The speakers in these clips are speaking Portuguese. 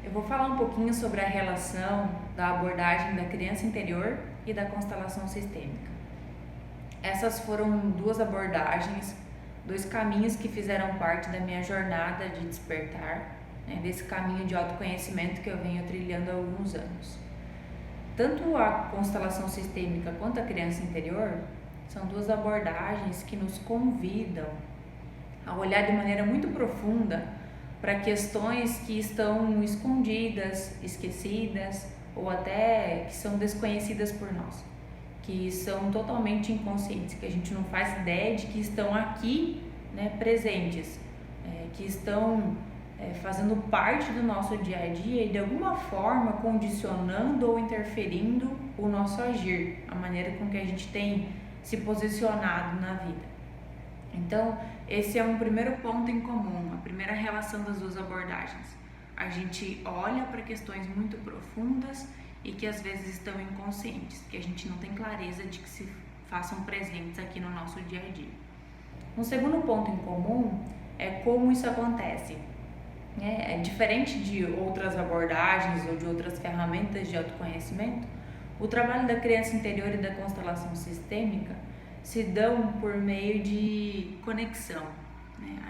Eu vou falar um pouquinho sobre a relação da abordagem da criança interior e da constelação sistêmica. Essas foram duas abordagens, dois caminhos que fizeram parte da minha jornada de despertar, desse caminho de autoconhecimento que eu venho trilhando há alguns anos. Tanto a constelação sistêmica quanto a criança interior são duas abordagens que nos convidam a olhar de maneira muito profunda para questões que estão escondidas, esquecidas ou até que são desconhecidas por nós, que são totalmente inconscientes, que a gente não faz ideia de que estão aqui, presentes, que estão fazendo parte do nosso dia a dia e de alguma forma condicionando ou interferindo o nosso agir, a maneira com que a gente tem se posicionado na vida. Então, esse é um primeiro ponto em comum, a primeira relação das duas abordagens. A gente olha para questões muito profundas e que às vezes estão inconscientes, que a gente não tem clareza de que se façam presentes aqui no nosso dia a dia. Um segundo ponto em comum é como isso acontece. É diferente de outras abordagens ou de outras ferramentas de autoconhecimento, o trabalho da criança interior e da constelação sistêmica se dão por meio de conexão.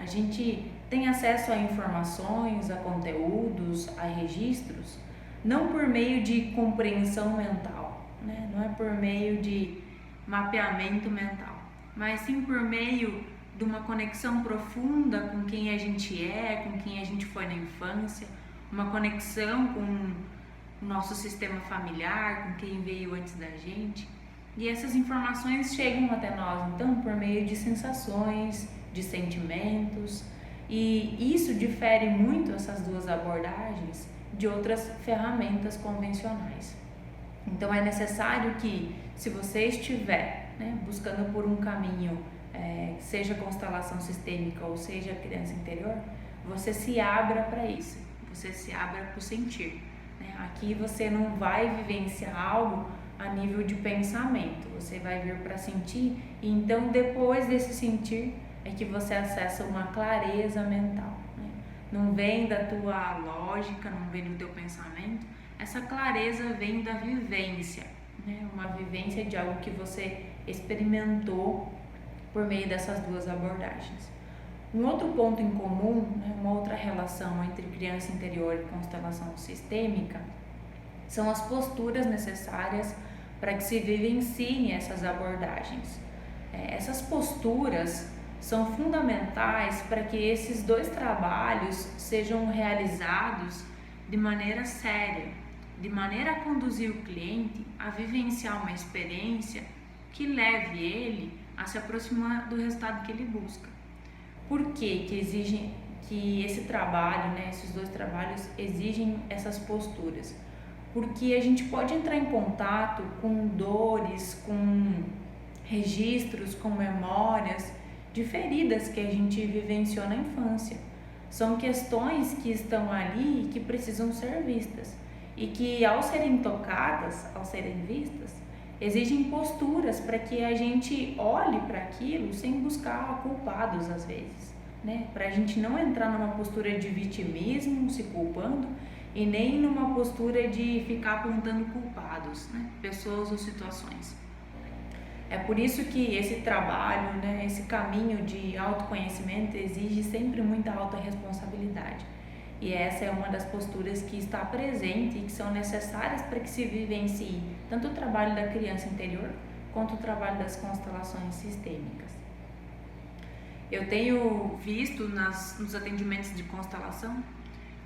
A gente tem acesso a informações, a conteúdos, a registros, não por meio de compreensão mental, não é por meio de mapeamento mental, mas sim por meio de uma conexão profunda com quem a gente é, com quem a gente foi na infância, uma conexão com o nosso sistema familiar, com quem veio antes da gente. E essas informações chegam até nós, então, por meio de sensações, de sentimentos, e isso difere muito essas duas abordagens de outras ferramentas convencionais. Então, é necessário que, se você estiver buscando por um caminho, seja constelação sistêmica ou seja criança interior, você se abra para isso, você se abra para o sentir. Aqui você não vai vivenciar algo a nível de pensamento, você vai vir para sentir, e então depois desse sentir é que você acessa uma clareza mental. Não vem da tua lógica, não vem do teu pensamento, essa clareza vem da vivência, uma vivência de algo que você experimentou por meio dessas duas abordagens. Um outro ponto em comum, uma outra relação entre criança interior e constelação sistêmica, são as posturas necessárias para que se vivenciem essas abordagens. Essas posturas são fundamentais para que esses dois trabalhos sejam realizados de maneira séria, de maneira a conduzir o cliente a vivenciar uma experiência que leve ele a se aproximar do resultado que ele busca. Por que esse trabalho, esses dois trabalhos exigem essas posturas? Porque a gente pode entrar em contato com dores, com registros, com memórias de feridas que a gente vivenciou na infância. São questões que estão ali e que precisam ser vistas. E que, ao serem tocadas, ao serem vistas, exigem posturas para que a gente olhe para aquilo sem buscar culpados às vezes, para a gente não entrar numa postura de vitimismo, se culpando, e nem numa postura de ficar apontando culpados, pessoas ou situações. É por isso que esse trabalho, esse caminho de autoconhecimento exige sempre muita autorresponsabilidade. E essa é uma das posturas que está presente e que são necessárias para que se vivencie tanto o trabalho da criança interior quanto o trabalho das constelações sistêmicas. Eu tenho visto nos atendimentos de constelação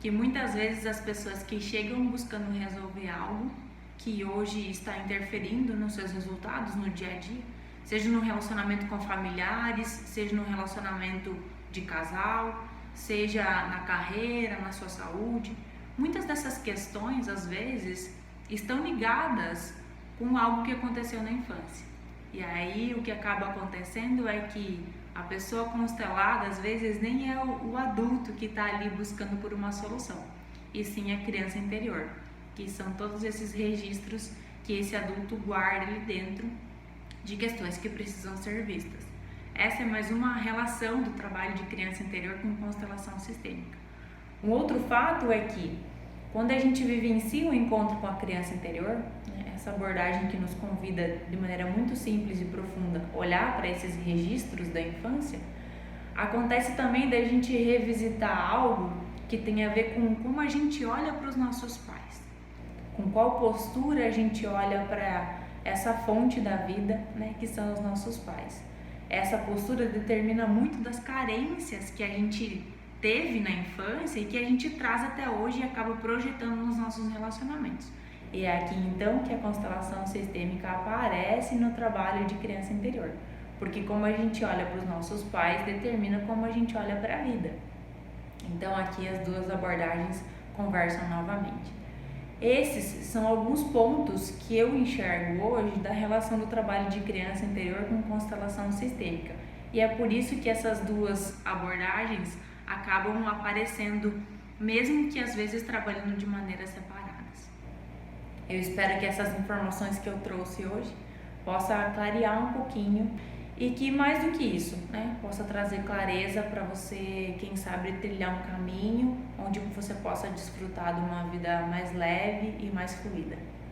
que muitas vezes as pessoas que chegam buscando resolver algo que hoje está interferindo nos seus resultados no dia a dia, seja no relacionamento com familiares, seja no relacionamento de casal, seja na carreira, na sua saúde, muitas dessas questões às vezes estão ligadas com algo que aconteceu na infância. E aí o que acaba acontecendo é que a pessoa constelada às vezes nem é o adulto que está ali buscando por uma solução, e sim a criança interior, que são todos esses registros que esse adulto guarda ali dentro de questões que precisam ser vistas. Essa é mais uma relação do trabalho de criança interior com constelação sistêmica. Um outro fato é que Quando a gente vivencia o encontro com a criança interior, né, essa abordagem que nos convida de maneira muito simples e profunda olhar para esses registros da infância, acontece também da gente revisitar algo que tem a ver com como a gente olha para os nossos pais, com qual postura a gente olha para essa fonte da vida, né, que são os nossos pais. Essa postura determina muito das carências que a gente teve na infância e que a gente traz até hoje e acaba projetando nos nossos relacionamentos. E é aqui então que a constelação sistêmica aparece no trabalho de criança interior, porque como a gente olha para os nossos pais determina como a gente olha para a vida. Então aqui as duas abordagens conversam novamente. Esses são alguns pontos que eu enxergo hoje da relação do trabalho de criança interior com constelação sistêmica. E é por isso que essas duas abordagens acabam aparecendo, mesmo que às vezes trabalhando de maneiras separadas. Eu espero que essas informações que eu trouxe hoje possa clarear um pouquinho e que mais do que isso, né, possa trazer clareza para você, quem sabe, trilhar um caminho onde você possa desfrutar de uma vida mais leve e mais fluida.